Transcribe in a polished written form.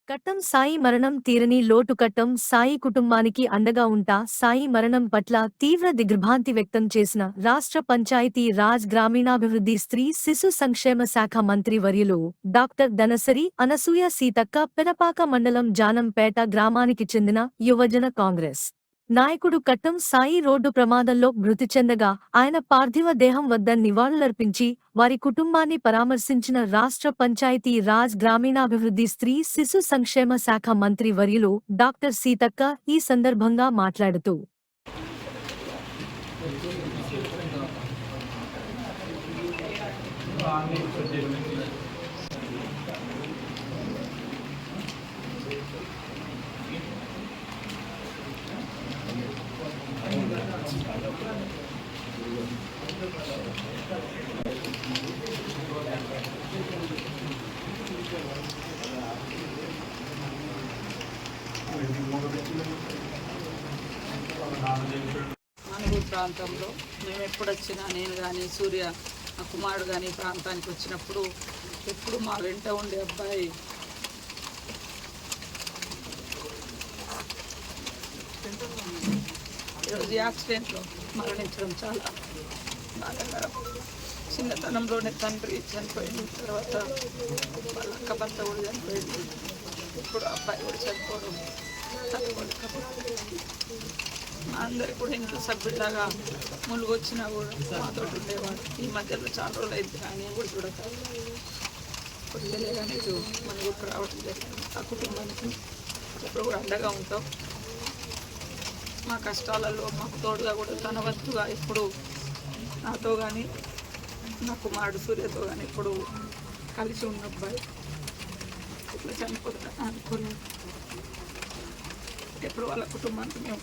కట్టం సాయి మరణం తీరని లోటు. కట్టం సాయి కుటుంబానికి అండగా ఉంటా. సాయి మరణం పట్ల తీవ్ర దిగ్భ్రాంతి వ్యక్తం చేసిన రాష్ట్ర పంచాయతీ రాజ్ గ్రామీణాభివృద్ధి స్త్రీ శిశు సంక్షేమ శాఖ మంత్రి వర్యులు డాక్టర్ దనసరి అనసూయ సీతక్క పెనపాక మండలం జానంపేట గ్రామానికి చెందిన యువజన కాంగ్రెస్ నాయకుడు కట్టం సాయి రోడ్డు ప్రమాదంలో మృతి చెందగా ఆయన పార్థివ దేహం వద్ద నివాళులర్పించి వారి కుటుంబాన్ని పరామర్శించిన రాష్ట్ర పంచాయతీ రాజ్ గ్రామీణాభివృద్ధి స్త్రీ శిశు సంక్షేమ శాఖ మంత్రి వర్యులు డాక్టర్ సీతక్క ఈ సందర్భంగా మాట్లాడుతూ మనగూరు ప్రాంతంలో మేము ఎప్పుడు వచ్చినా నేను కానీ సూర్య మా కుమారుడు కానీ ప్రాంతానికి వచ్చినప్పుడు ఎప్పుడు మా వెంట ఉండే అబ్బాయి ఈరోజు యాక్సిడెంట్లో మరణించడం చాలా బాధాకరం. చిన్నతనంలోనే తండ్రి చనిపోయిన తర్వాత వాళ్ళ అక్క భర్త కూడా చనిపోయింది. ఇప్పుడు అబ్బాయి కూడా చనిపోవడం మా అందరికి కూడా ఇంట్లో సభ్యులాగా ములుగు వచ్చినా కూడా మాతో ఉండేవాడు. ఈ మధ్యలో చాలా రోజులు అయింది కానీ కూడా చూడక ఇప్పుడు తెలియగానే మన ఊరికి రావడం జరిగింది. ఆ కుటుంబానికి ఎప్పుడు కూడా అండగా ఉంటాం. మా కష్టాలలో మాకు తోడుగా కూడా తన వంతుగా ఇప్పుడు నాతో కానీ నా కుమారుడు సూర్యతో కానీ ఇప్పుడు కలిసి ఉన్న అబ్బాయి ఇట్లా చనిపోతా అనుకుని ఎప్పుడు వాళ్ళ కుటుంబానికి మేము